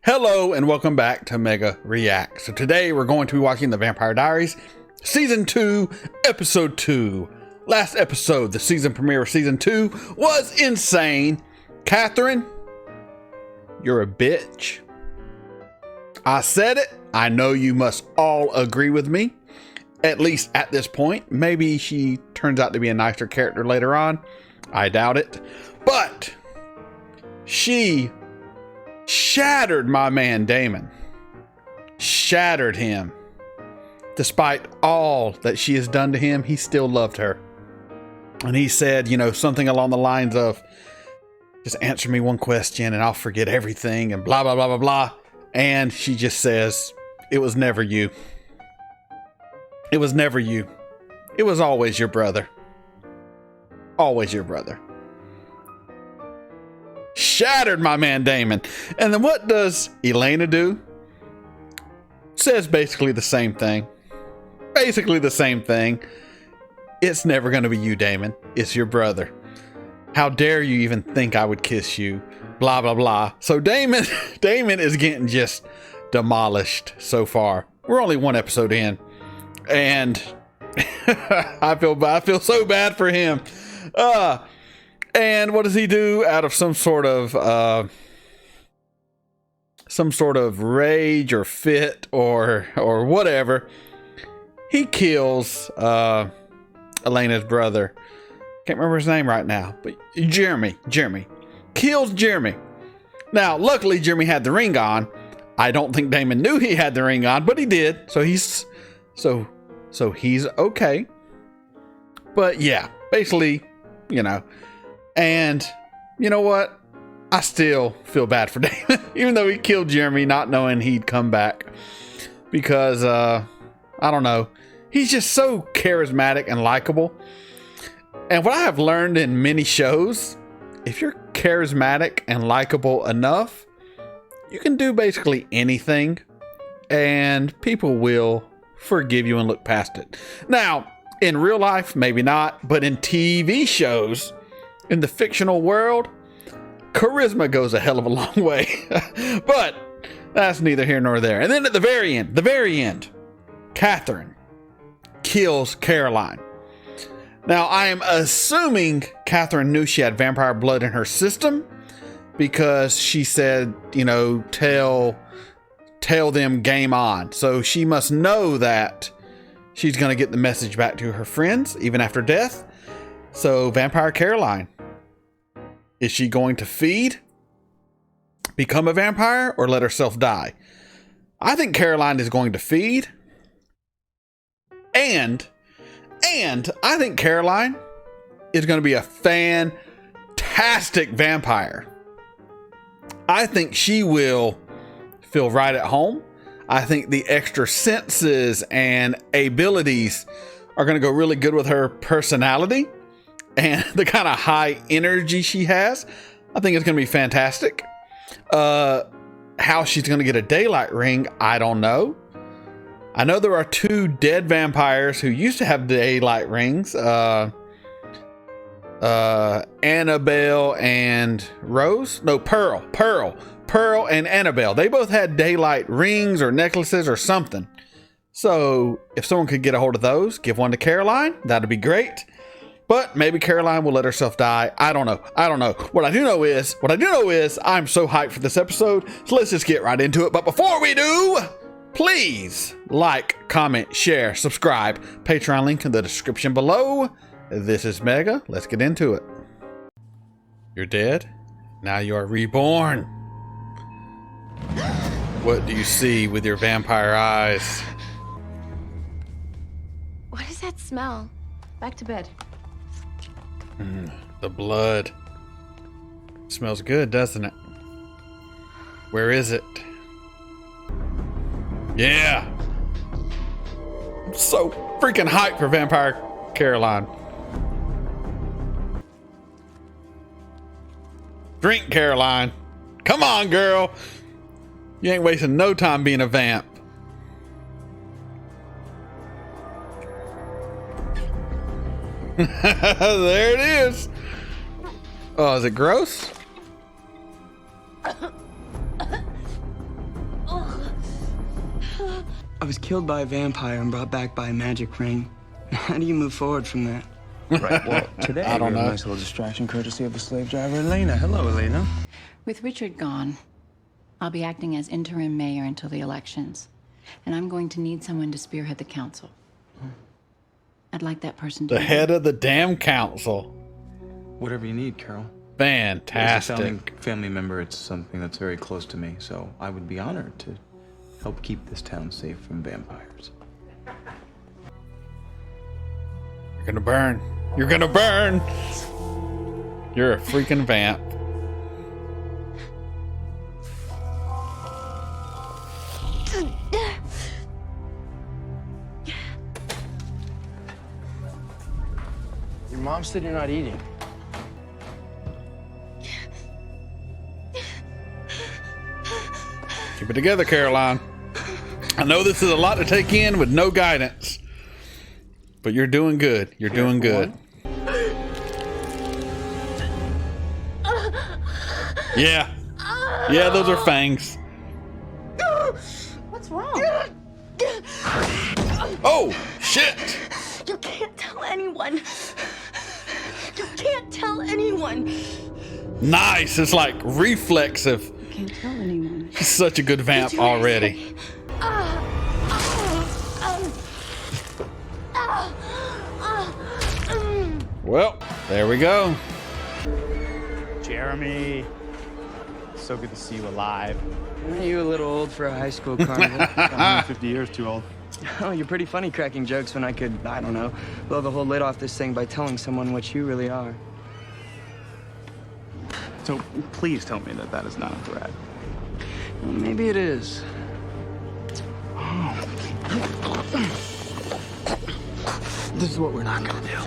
Hello and welcome back to Mega React. So today we're going to be watching the Vampire Diaries Season 2, Episode 2. Last episode, the season premiere of Season 2, was insane. Katherine, you're a bitch. I said it. I know you must all agree with me, at least at this point. Maybe she turns out to be a nicer character later on. I doubt it. But she shattered my man Damon. Shattered him. Despite all that she has done to him, he still loved her. And he said, you know, something along the lines of, just answer me one question and I'll forget everything and blah, blah, blah, blah, blah. And she just says, it was never you. It was never you. It was always your brother. Always your brother. Shattered my man Damon. And then what does Elena do? Says basically the same thing. Basically the same thing. It's never going to be you, Damon. It's your brother. How dare you even think I would kiss you? Blah, blah, blah. So Damon is getting just demolished so far. We're only one episode in. And I feel so bad for him. And what does he do out of some sort of rage or fit or whatever? He kills Elena's brother. Can't remember his name right now, but Jeremy kills Jeremy. Now, luckily Jeremy had the ring on. I don't think Damon knew he had the ring on, but he did. So he's okay. But yeah, basically, you know. And you know what? I still feel bad for Damon, even though he killed Jeremy, not knowing he'd come back. Because, I don't know. He's just so charismatic and likable. And what I have learned in many shows, if you're charismatic and likable enough, you can do basically anything. And people will forgive you and look past it. Now, in real life, maybe not. But in TV shows, in the fictional world, charisma goes a hell of a long way. But that's neither here nor there. And then at the very end, Katherine kills Caroline. Now, I am assuming Katherine knew she had vampire blood in her system because she said, you know, tell them game on. So she must know that she's going to get the message back to her friends, even after death. So, Vampire Caroline. Is she going to feed, become a vampire, or let herself die? I think Caroline is going to feed. And I think Caroline is going to be a fantastic vampire. I think she will feel right at home. I think the extra senses and abilities are going to go really good with her personality. And the kind of high energy she has, I think it's going to be fantastic. How she's going to get a daylight ring, I don't know. I know there are two dead vampires who used to have daylight rings. Annabelle and Rose? No, Pearl and Annabelle. They both had daylight rings or necklaces or something. So if someone could get a hold of those, give one to Caroline, that'd be great. But maybe Caroline will let herself die. I don't know. What I do know is I'm so hyped for this episode. So let's just get right into it. But before we do, please like, comment, share, subscribe. Patreon link in the description below. This is Mega. Let's get into it. You're dead. Now you are reborn. What do you see with your vampire eyes? What is that smell? Back to bed. The blood. Smells good, doesn't it? Where is it? Yeah. I'm so freaking hyped for Vampire Caroline. Drink, Caroline. Come on, girl. You ain't wasting no time being a vamp. There it is. Oh, is it gross? I was killed by a vampire and brought back by a magic ring. How do you move forward from that? Right, well, today I don't we have know. a nice little distraction courtesy of the slave driver, Elena. Hello, Elena. With Richard gone, I'll be acting as interim mayor until the elections. And I'm going to need someone to spearhead the council. I'd like that person to The be head of the damn council. Whatever you need, Carol. As a Fantastic. family member, it's something that's very close to me, so I would be honored to help keep this town safe from vampires. You're gonna burn. You're gonna burn. You're a freaking vamp. Your mom said you're not eating. Keep it together, Caroline. I know this is a lot to take in with no guidance, but you're doing good. You're doing good. Yeah. Yeah, those are fangs. What's wrong? Oh, shit. You can't tell anyone. You can't tell anyone. Nice. It's like reflexive. Can't tell anyone. He's such a good vamp already. Well, there we go. Jeremy, so good to see you alive. Aren't you a little old for a high school carnival? 150 years too old. Oh, you're pretty funny cracking jokes when I could, I don't know, blow the whole lid off this thing by telling someone what you really are. So please tell me that that is not a threat. Well, maybe it is. This is what we're not gonna do.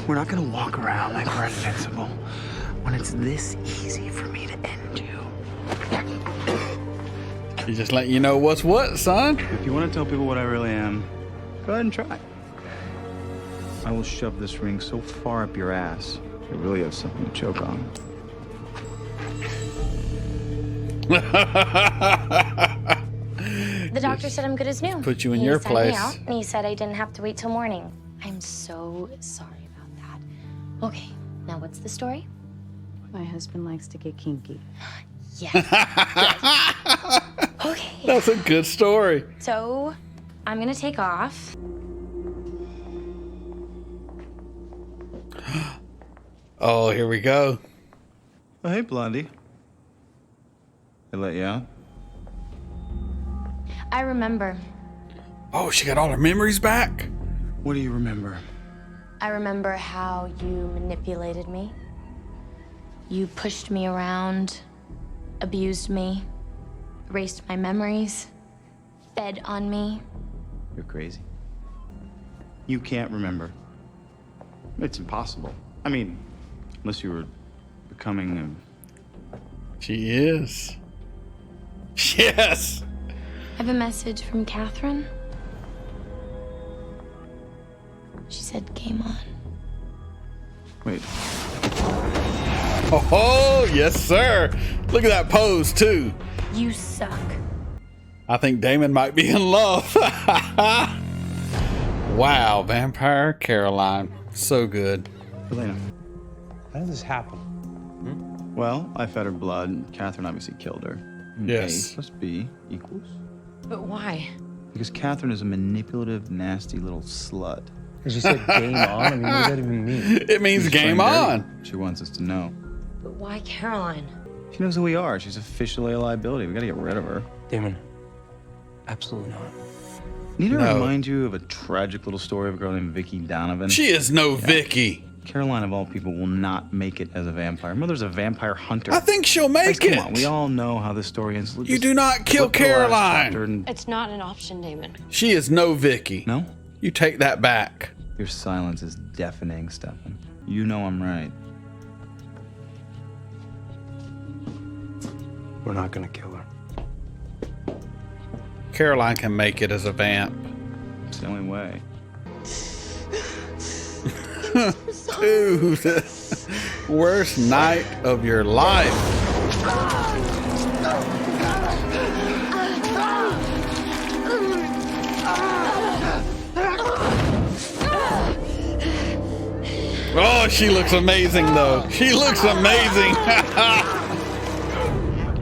We're not gonna walk around like we're invincible when it's this easy for me to end you. He just letting you know what's what, son. If you want to tell people what I really am, go ahead and try. I will shove this ring so far up your ass, you really have something to choke on. The doctor said I'm good as new. Put you in He your sent me place. out, and he said I didn't have to wait till morning. I'm so sorry about that. Okay, now what's the story? My husband likes to get kinky. Yes. Yes. Okay, That's a good story. so I'm gonna take off. Oh, here we go. Oh, hey, Blondie. They let you out? I remember. Oh, she got all her memories back. What do you remember? I remember how you manipulated me. You pushed me around, abused me, erased my memories, fed on me. You're crazy. You can't remember. It's impossible. I mean, unless you were becoming She is. Yes. I have a message from Catherine. She said, game on. Wait, Oh, yes, sir. Look at that pose, too. You suck. I think Damon might be in love. Wow, Vampire Caroline. So good. Elena. How did this happen? Well, I fed her blood. Catherine obviously killed her. Yes. A plus B equals. But why? Because Catherine is a manipulative, nasty little slut. Because you said game on? I mean, what does that even mean? It means She's game playing on. dirty. She wants us to know. But why Caroline? She knows who we are. She's officially a liability. We gotta get rid of her. Damon, absolutely not. Need to No. remind you of a tragic little story of a girl named Vicky Donovan. She is no Vicky. Caroline, of all people, will not make it as a vampire. Her mother's a vampire hunter. I think she'll make Come it. on, we all know how this story ends. You do not kill Caroline. It's not an option, Damon. She is no Vicky. No? You take that back. Your silence is deafening, Stefan. You know I'm right. We're not gonna kill her. Caroline can make it as a vamp. It's the only way. Dude, worst night of your life. Oh, she looks amazing, though. She looks amazing.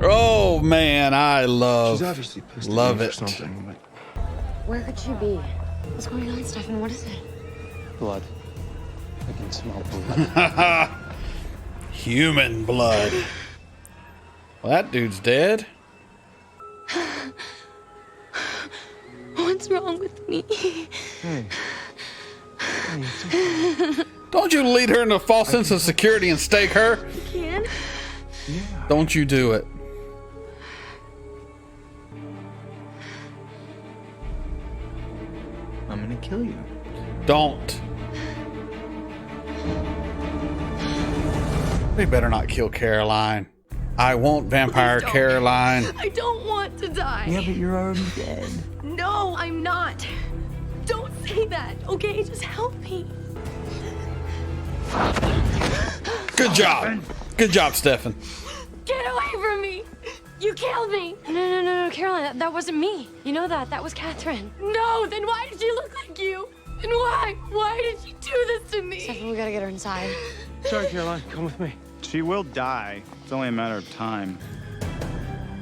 Oh, man, I love She's obviously pissed love at me it. for something, but Where could she be? What's going on, Stefan? What is it? Blood. I can smell blood. Human blood. Well, that dude's dead. What's wrong with me? hey. Don't you lead her into a false sense of security and stake her. Can? Don't you do it. I'm gonna kill you. Don't. They better not kill Caroline. I won't vampire Please don't. Caroline. I don't want to die. Yeah, but you're already dead. No, I'm not. Don't say that, okay? Just help me. Good job. Good job, Stefan. Get away from me. You killed me. No, Caroline, that wasn't me. You know that. That was Katherine. No, then why did she look like you? And why? Why did she do this to me? Stefan, we gotta get her inside. Sorry, Caroline. Come with me. She will die. It's only a matter of time.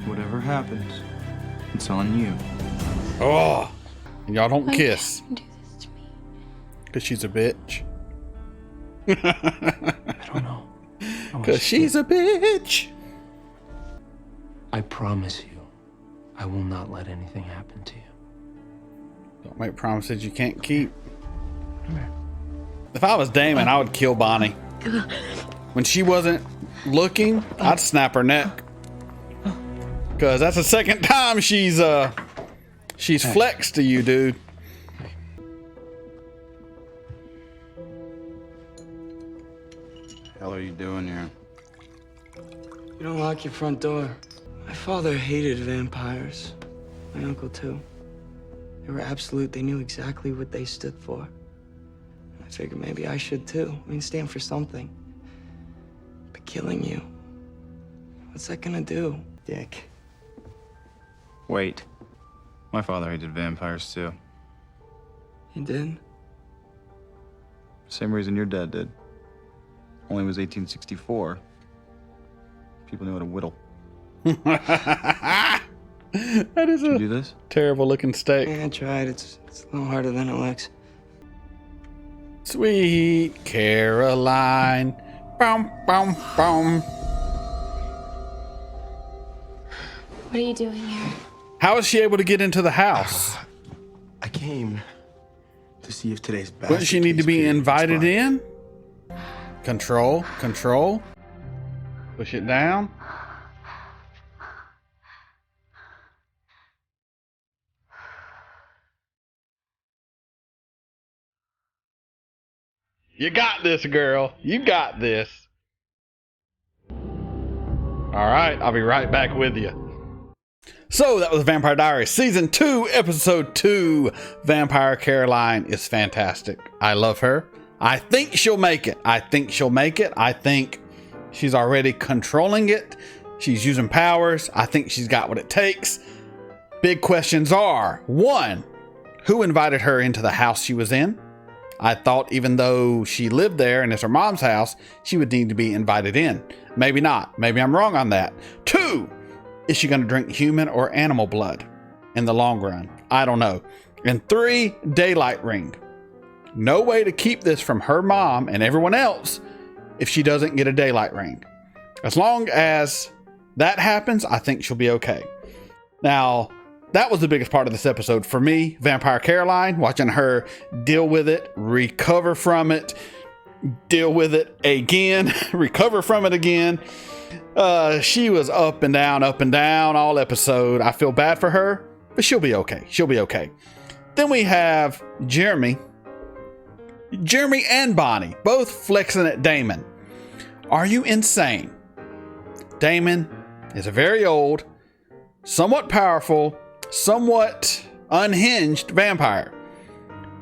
Whatever happens, it's on you. Oh, y'all don't Why kiss. can't you do this to me? Because she's a bitch. I don't know. Because she's a bitch. I promise you, I will not let anything happen to you. Don't make promises you can't keep. If I was Damon, I would kill Bonnie. When she wasn't looking, I'd snap her neck. Because that's the second time she's flexed to you, dude. Hell are you doing here? You don't lock your front door. My father hated vampires. My uncle, too. They were absolute. They knew exactly what they stood for. I figured maybe I should, too. I mean, stand for something. But killing you, what's that gonna do, Dick? Wait. My father hated vampires too. He did? Same reason your dad did. Only it was 1864. People knew how to whittle. That is Did you a do this? terrible looking steak. Yeah, I tried. It's a little harder than it looks. Sweet Caroline. Boom, boom, boom. What are you doing here? How is she able to get into the house? I came to see if today's basket Wouldn't she need to case be period invited expired. in? Control, control. Push it down. You got this, girl. You got this. All right, I'll be right back with you. So that was Vampire Diaries Season 2, Episode 2. Vampire Caroline is fantastic. I love her. I think she'll make it. I think she's already controlling it. She's using powers. I think she's got what it takes. Big questions are, 1, who invited her into the house she was in? I thought even though she lived there and it's her mom's house, she would need to be invited in. Maybe not. Maybe I'm wrong on that. 2, is she going to drink human or animal blood in the long run? I don't know. And 3, daylight ring. No way to keep this from her mom and everyone else if she doesn't get a daylight ring. As long as that happens, I think she'll be okay. Now, that was the biggest part of this episode for me. Vampire Caroline, watching her deal with it, recover from it, deal with it again, recover from it again. She was up and down all episode. I feel bad for her, but she'll be okay. She'll be okay. Then we have Jeremy and Bonnie, both flexing at Damon. Are you insane? Damon is a very old, somewhat powerful, somewhat unhinged vampire.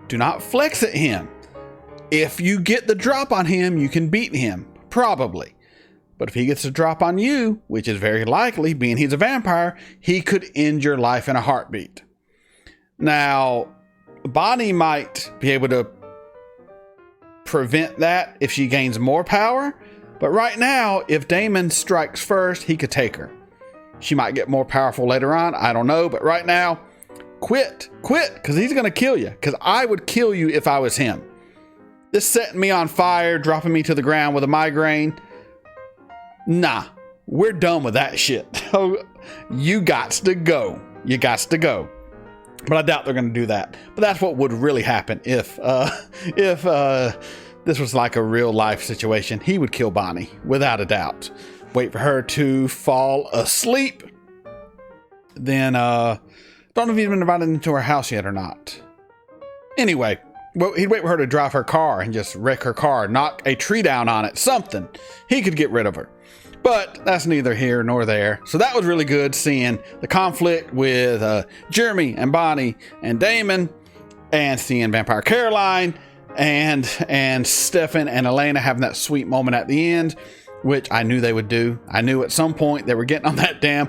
Do not flex at him. If you get the drop on him, you can beat him, probably. But if he gets a drop on you, which is very likely, being he's a vampire, he could end your life in a heartbeat. Now, Bonnie might be able to prevent that if she gains more power. But right now, if Damon strikes first, he could take her. She might get more powerful later on. I don't know. But right now, quit, because he's going to kill you. Because I would kill you if I was him. This setting me on fire, dropping me to the ground with a migraine. Nah, we're done with that shit. You gots to go. You gots to go. But I doubt they're going to do that. But that's what would really happen if this was like a real life situation. He would kill Bonnie, without a doubt. Wait for her to fall asleep. Then, don't know if he's been invited into her house yet or not. Anyway, well, he'd wait for her to drive her car and just wreck her car, knock a tree down on it, something. He could get rid of her. But that's neither here nor there. So that was really good, seeing the conflict with Jeremy and Bonnie and Damon, and seeing Vampire Caroline and Stefan and Elena having that sweet moment at the end, which I knew they would do. I knew at some point they were getting on that damn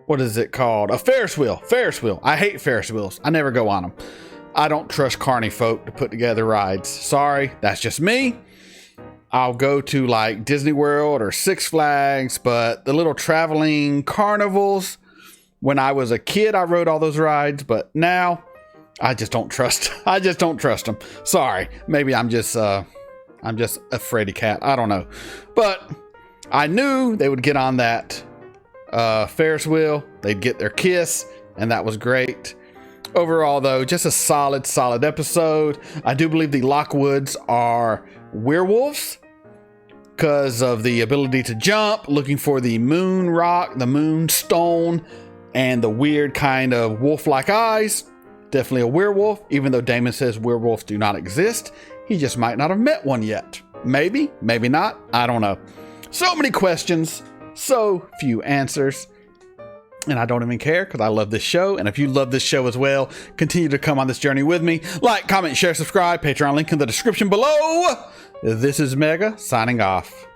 what is it called? A Ferris wheel. Ferris wheel. I hate Ferris wheels. I never go on them. I don't trust carny folk to put together rides. Sorry, that's just me. I'll go to like Disney World or Six Flags, but the little traveling carnivals, when I was a kid, I rode all those rides, but now I just don't trust. I just don't trust them. Sorry. Maybe I'm just a fraidy cat. I don't know. But I knew they would get on that Ferris wheel. They'd get their kiss, and that was great. Overall, though, just a solid episode. I do believe the Lockwoods are werewolves because of the ability to jump, looking for the moon rock, the moon stone, and the weird kind of wolf-like eyes. Definitely a werewolf, even though Damon says werewolves do not exist. He just might not have met one yet. Maybe, maybe not. I don't know. So many questions, so few answers. And I don't even care because I love this show. And if you love this show as well, continue to come on this journey with me. Like, comment, share, subscribe. Patreon link in the description below. This is Mega signing off.